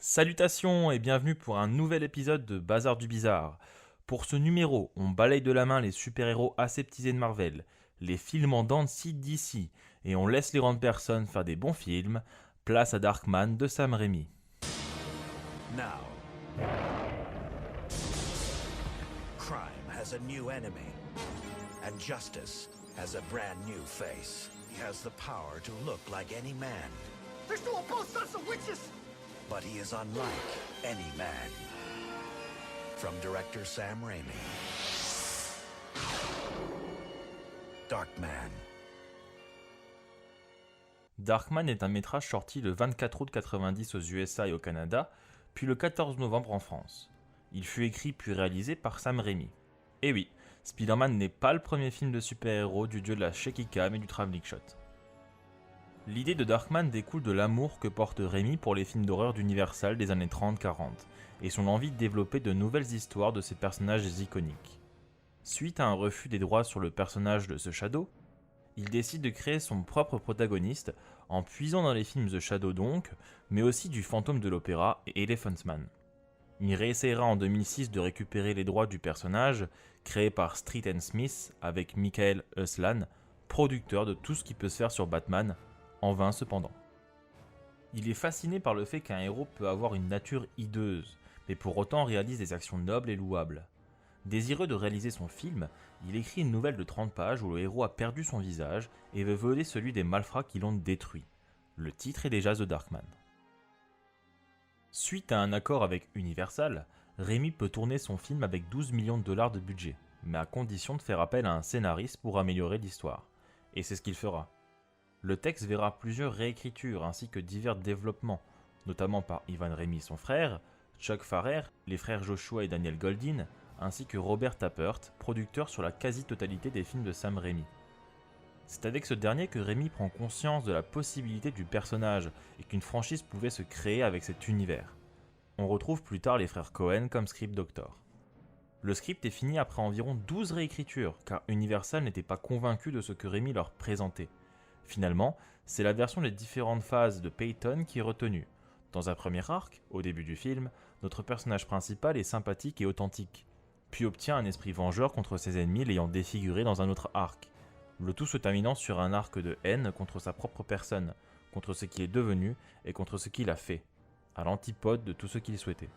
Salutations et bienvenue pour un nouvel épisode de Bazar du Bizarre. Pour ce numéro, on balaye de la main les super-héros aseptisés de Marvel, les films en dents de scie d'ici, et on laisse les grandes personnes faire des bons films. Place à Darkman de Sam Raimi. Now, crime has a new enemy, and justice has a brand new face. He has the power to look like any man, There's two of both sons of witches! but he is unlike any man. From director Sam Raimi. Darkman. Darkman est un métrage sorti le 24 août 90 aux USA et au Canada, puis le 14 novembre en France. Il fut écrit puis réalisé par Sam Raimi. Et oui, Spider-Man n'est pas le premier film de super-héros du dieu de la shaky cam et du travelling shot. L'idée de Darkman découle de l'amour que porte Raimi pour les films d'horreur d'Universal des années 30-40, et son envie de développer de nouvelles histoires de ces personnages iconiques. Suite à un refus des droits sur le personnage de The Shadow, il décide de créer son propre protagoniste en puisant dans les films The Shadow donc, mais aussi du Fantôme de l'Opéra et Elephant Man. Il réessayera en 2006 de récupérer les droits du personnage, créé par Street Smith avec Michael Uslan, producteur de tout ce qui peut se faire sur Batman, en vain cependant. Il est fasciné par le fait qu'un héros peut avoir une nature hideuse, mais pour autant réalise des actions nobles et louables. Désireux de réaliser son film, il écrit une nouvelle de 30 pages où le héros a perdu son visage et veut voler celui des malfrats qui l'ont détruit. Le titre est déjà The Darkman. Suite à un accord avec Universal, Raimi peut tourner son film avec 12 millions de dollars de budget, mais à condition de faire appel à un scénariste pour améliorer l'histoire. Et c'est ce qu'il fera. Le texte verra plusieurs réécritures ainsi que divers développements, notamment par Ivan Raimi son frère, Chuck Farrer, les frères Joshua et Daniel Goldin, ainsi que Robert Tappert, producteur sur la quasi-totalité des films de Sam Raimi. C'est avec ce dernier que Raimi prend conscience de la possibilité du personnage et qu'une franchise pouvait se créer avec cet univers. On retrouve plus tard les frères Cohen comme script doctor. Le script est fini après environ 12 réécritures, car Universal n'était pas convaincu de ce que Raimi leur présentait. Finalement, c'est la version des différentes phases de Peyton qui est retenue. Dans un premier arc, au début du film, notre personnage principal est sympathique et authentique, puis obtient un esprit vengeur contre ses ennemis l'ayant défiguré dans un autre arc. Le tout se terminant sur un arc de haine contre sa propre personne, contre ce qu'il est devenu et contre ce qu'il a fait, à l'antipode de tout ce qu'il souhaitait.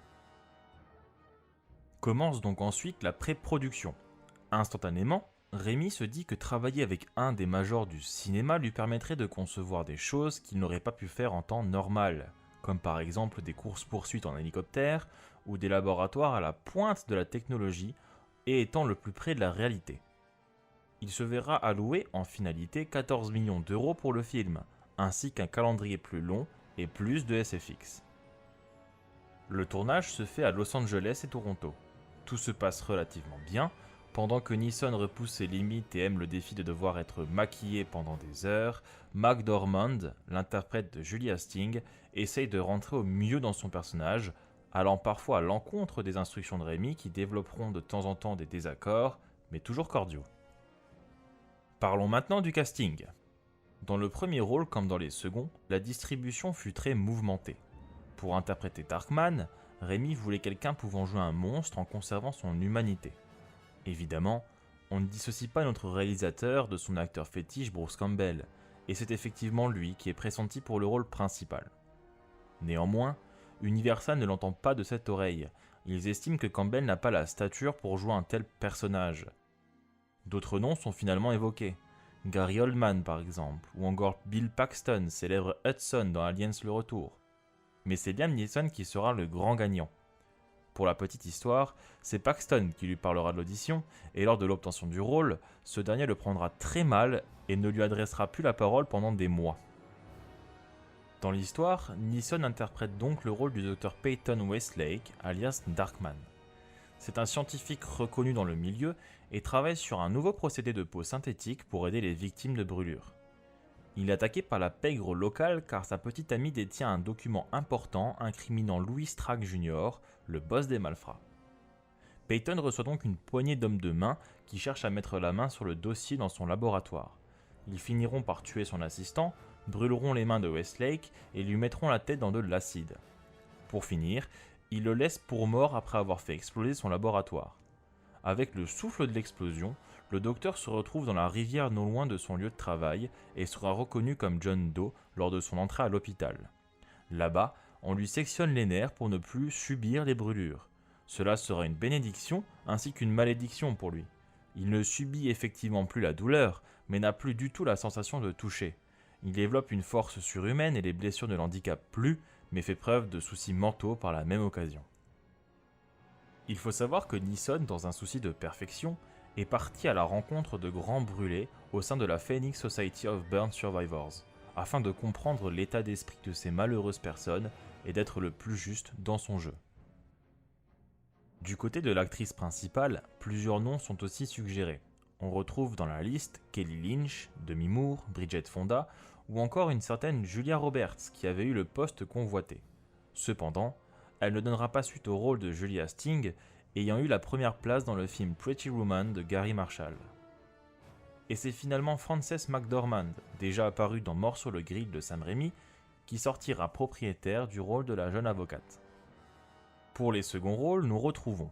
Commence donc ensuite la pré-production. Instantanément, Raimi se dit que travailler avec un des majors du cinéma lui permettrait de concevoir des choses qu'il n'aurait pas pu faire en temps normal, comme par exemple des courses-poursuites en hélicoptère ou des laboratoires à la pointe de la technologie et étant le plus près de la réalité. Il se verra allouer en finalité 14 millions d'euros pour le film, ainsi qu'un calendrier plus long et plus de SFX. Le tournage se fait à Los Angeles et Toronto. Tout se passe relativement bien, pendant que Neeson repousse ses limites et aime le défi de devoir être maquillé pendant des heures. McDormand, l'interprète de Julie Hastings, essaye de rentrer au mieux dans son personnage, allant parfois à l'encontre des instructions de Raimi qui développeront de temps en temps des désaccords, mais toujours cordiaux. Parlons maintenant du casting. Dans le premier rôle comme dans les seconds, la distribution fut très mouvementée. Pour interpréter Darkman, Raimi voulait quelqu'un pouvant jouer un monstre en conservant son humanité. Évidemment, on ne dissocie pas notre réalisateur de son acteur fétiche Bruce Campbell, et c'est effectivement lui qui est pressenti pour le rôle principal. Néanmoins, Universal ne l'entend pas de cette oreille, ils estiment que Campbell n'a pas la stature pour jouer un tel personnage. D'autres noms sont finalement évoqués, Gary Oldman par exemple, ou encore Bill Paxton, célèbre Hudson dans Aliens le Retour. Mais c'est Liam Neeson qui sera le grand gagnant. Pour la petite histoire, c'est Paxton qui lui parlera de l'audition, et lors de l'obtention du rôle, ce dernier le prendra très mal et ne lui adressera plus la parole pendant des mois. Dans l'histoire, Neeson interprète donc le rôle du Dr Peyton Westlake, alias Darkman. C'est un scientifique reconnu dans le milieu et travaille sur un nouveau procédé de peau synthétique pour aider les victimes de brûlures. Il est attaqué par la pègre locale car sa petite amie détient un document important incriminant Louis Stracke Jr., le boss des malfrats. Peyton reçoit donc une poignée d'hommes de main qui cherchent à mettre la main sur le dossier dans son laboratoire. Ils finiront par tuer son assistant, brûleront les mains de Westlake et lui mettront la tête dans de l'acide. Pour finir, il le laisse pour mort après avoir fait exploser son laboratoire. Avec le souffle de l'explosion, le docteur se retrouve dans la rivière non loin de son lieu de travail et sera reconnu comme John Doe lors de son entrée à l'hôpital. Là-bas, on lui sectionne les nerfs pour ne plus subir les brûlures. Cela sera une bénédiction ainsi qu'une malédiction pour lui. Il ne subit effectivement plus la douleur, mais n'a plus du tout la sensation de toucher. Il développe une force surhumaine et les blessures ne l'handicapent plus, mais fait preuve de soucis mentaux par la même occasion. Il faut savoir que Neeson, dans un souci de perfection, est parti à la rencontre de grands brûlés au sein de la Phoenix Society of Burn Survivors, afin de comprendre l'état d'esprit de ces malheureuses personnes et d'être le plus juste dans son jeu. Du côté de l'actrice principale, plusieurs noms sont aussi suggérés. On retrouve dans la liste Kelly Lynch, Demi Moore, Bridget Fonda ou encore une certaine Julia Roberts qui avait eu le poste convoité. Cependant, elle ne donnera pas suite au rôle de Julie Hastings, ayant eu la première place dans le film Pretty Woman de Gary Marshall. Et c'est finalement Frances McDormand, déjà apparue dans Mort sur le grill de Sam Raimi, qui sortira propriétaire du rôle de la jeune avocate. Pour les seconds rôles, nous retrouvons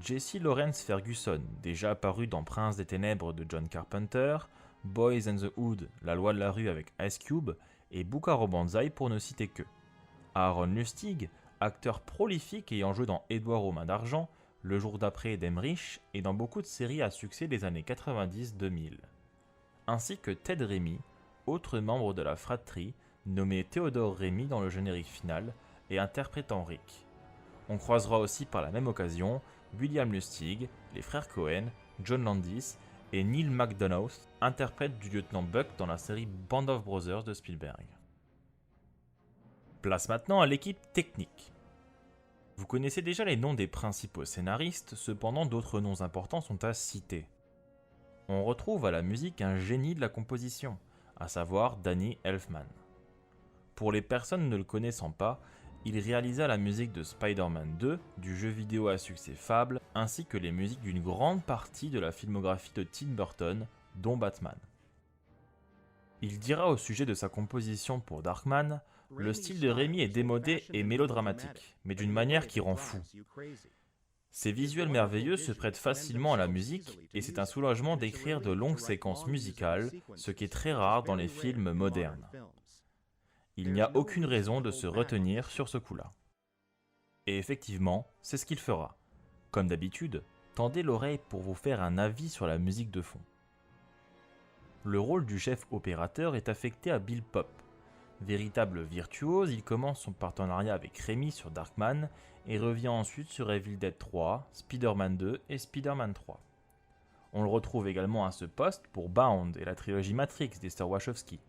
Jesse Lawrence Ferguson, déjà apparue dans Prince des Ténèbres de John Carpenter, Boys and the Hood, La Loi de la Rue avec Ice Cube, et Buckaroo Banzai pour ne citer que. Aaron Lustig, acteur prolifique ayant joué dans Édouard aux mains d'argent, Le jour d'après d'Emmerich et dans beaucoup de séries à succès des années 90-2000. Ainsi que Ted Raimi, autre membre de la fratrie, nommé Theodore Raimi dans le générique final et interprétant Rick. On croisera aussi par la même occasion William Lustig, les frères Cohen, John Landis et Neil McDonough, interprète du lieutenant Buck dans la série Band of Brothers de Spielberg. Place maintenant à l'équipe technique. Vous connaissez déjà les noms des principaux scénaristes, cependant d'autres noms importants sont à citer. On retrouve à la musique un génie de la composition, à savoir Danny Elfman. Pour les personnes ne le connaissant pas, il réalisa la musique de Spider-Man 2, du jeu vidéo à succès Fable, ainsi que les musiques d'une grande partie de la filmographie de Tim Burton, dont Batman. Il dira au sujet de sa composition pour Darkman: le style de Raimi est démodé et mélodramatique, mais d'une manière qui rend fou. Ces visuels merveilleux se prêtent facilement à la musique, et c'est un soulagement d'écrire de longues séquences musicales, ce qui est très rare dans les films modernes. Il n'y a aucune raison de se retenir sur ce coup-là. Et effectivement, c'est ce qu'il fera. Comme d'habitude, tendez l'oreille pour vous faire un avis sur la musique de fond. Le rôle du chef opérateur est affecté à Bill Popp. Véritable virtuose, il commence son partenariat avec Raimi sur Darkman et revient ensuite sur Evil Dead 3, Spider-Man 2 et Spider-Man 3. On le retrouve également à ce poste pour Bound et la trilogie Matrix d'Esther Wachowski,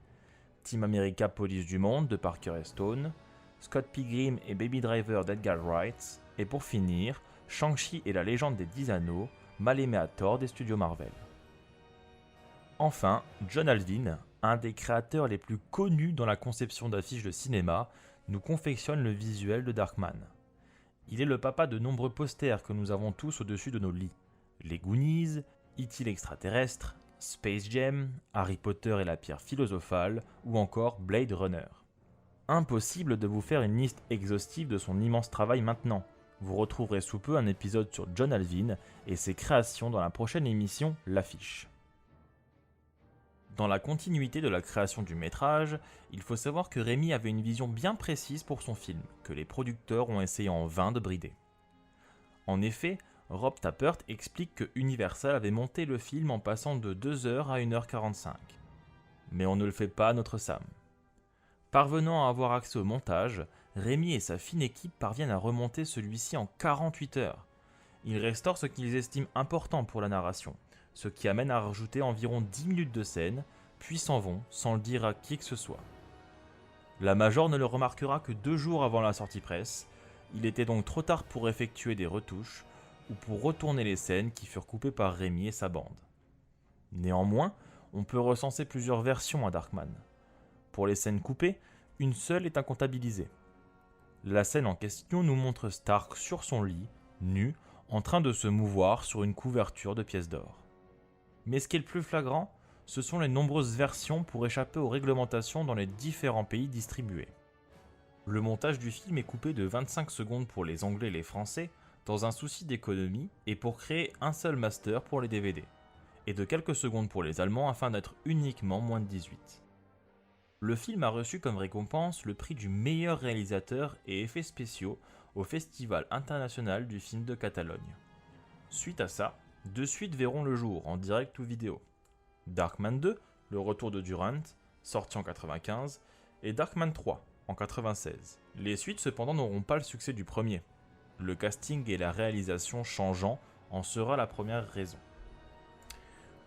Team America Police du Monde de Parker Stone, Scott Pilgrim et Baby Driver d'Edgar Wright, et pour finir, Shang-Chi et la légende des 10 anneaux, mal aimé à tort des studios Marvel. Enfin, John Alvin, un des créateurs les plus connus dans la conception d'affiches de cinéma, nous confectionne le visuel de Darkman. Il est le papa de nombreux posters que nous avons tous au-dessus de nos lits. Les Goonies, E.T. l'extraterrestre, Space Jam, Harry Potter et la pierre philosophale, ou encore Blade Runner. Impossible de vous faire une liste exhaustive de son immense travail maintenant. Vous retrouverez sous peu un épisode sur John Alvin et ses créations dans la prochaine émission L'Affiche. Dans la continuité de la création du métrage, il faut savoir que Raimi avait une vision bien précise pour son film, que les producteurs ont essayé en vain de brider. En effet, Rob Tapert explique que Universal avait monté le film en passant de 2h à 1h45. Mais on ne le fait pas à notre Sam. Parvenant à avoir accès au montage, Raimi et sa fine équipe parviennent à remonter celui-ci en 48 heures. Ils restaurent ce qu'ils estiment important pour la narration, ce qui amène à rajouter environ 10 minutes de scène, puis s'en vont sans le dire à qui que ce soit. La Major ne le remarquera que 2 jours avant la sortie presse, il était donc trop tard pour effectuer des retouches ou pour retourner les scènes qui furent coupées par Raimi et sa bande. Néanmoins, on peut recenser plusieurs versions à Darkman. Pour les scènes coupées, une seule est incomptabilisée. La scène en question nous montre Stark sur son lit, nu, en train de se mouvoir sur une couverture de pièces d'or. Mais ce qui est le plus flagrant, ce sont les nombreuses versions pour échapper aux réglementations dans les différents pays distribués. Le montage du film est coupé de 25 secondes pour les Anglais et les Français, dans un souci d'économie et pour créer un seul master pour les DVD, et de quelques secondes pour les Allemands afin d'être uniquement moins de 18. Le film a reçu comme récompense le prix du meilleur réalisateur et effets spéciaux au Festival international du film de Catalogne. Suite à ça, 2 suites verront le jour en direct ou vidéo. Darkman 2, le retour de Durant, sorti en 95, et Darkman 3, en 96. Les suites cependant n'auront pas le succès du premier. Le casting et la réalisation changeant en sera la première raison.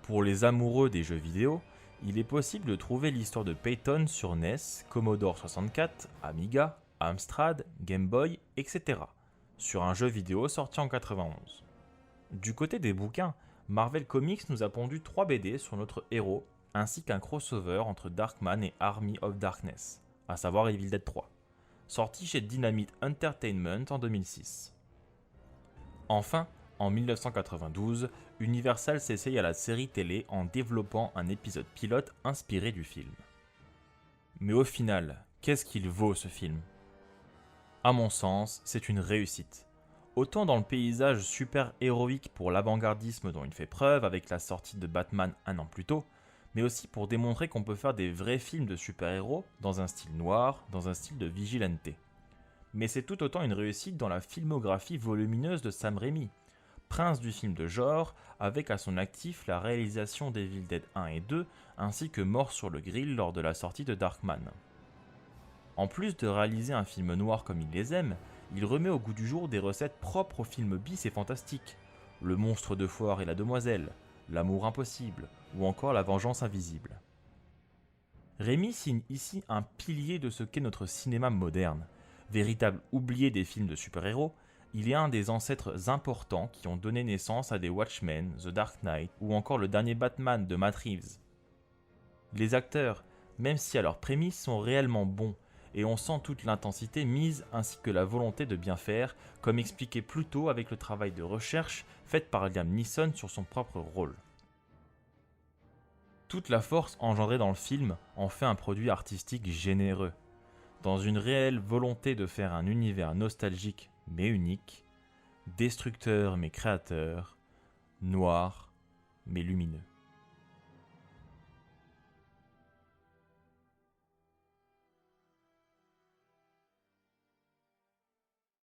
Pour les amoureux des jeux vidéo, il est possible de trouver l'histoire de Peyton sur NES, Commodore 64, Amiga, Amstrad, Game Boy, etc. sur un jeu vidéo sorti en 91. Du côté des bouquins, Marvel Comics nous a pondu 3 BD sur notre héros, ainsi qu'un crossover entre Darkman et Army of Darkness, à savoir Evil Dead 3, sorti chez Dynamite Entertainment en 2006. Enfin, en 1992, Universal s'essaye à la série télé en développant un épisode pilote inspiré du film. Mais au final, qu'est-ce qu'il vaut ce film ? À mon sens, c'est une réussite. Autant dans le paysage super-héroïque pour l'avant-gardisme dont il fait preuve avec la sortie de Batman un an plus tôt, mais aussi pour démontrer qu'on peut faire des vrais films de super-héros dans un style noir, dans un style de vigilante. Mais c'est tout autant une réussite dans la filmographie volumineuse de Sam Raimi, prince du film de genre, avec à son actif la réalisation d'Evil Dead 1 et 2, ainsi que Mort sur le Grill lors de la sortie de Darkman. En plus de réaliser un film noir comme il les aime, il remet au goût du jour des recettes propres aux films bis et fantastiques. Le monstre de foire et la demoiselle, l'amour impossible, ou encore la vengeance invisible. Raimi signe ici un pilier de ce qu'est notre cinéma moderne. Véritable oublié des films de super-héros, il est un des ancêtres importants qui ont donné naissance à des Watchmen, The Dark Knight ou encore le dernier Batman de Matt Reeves. Les acteurs, même si à leurs prémices, sont réellement bons, et on sent toute l'intensité mise ainsi que la volonté de bien faire, comme expliqué plus tôt avec le travail de recherche fait par Liam Neeson sur son propre rôle. Toute la force engendrée dans le film en fait un produit artistique généreux, dans une réelle volonté de faire un univers nostalgique mais unique, destructeur mais créateur, noir mais lumineux.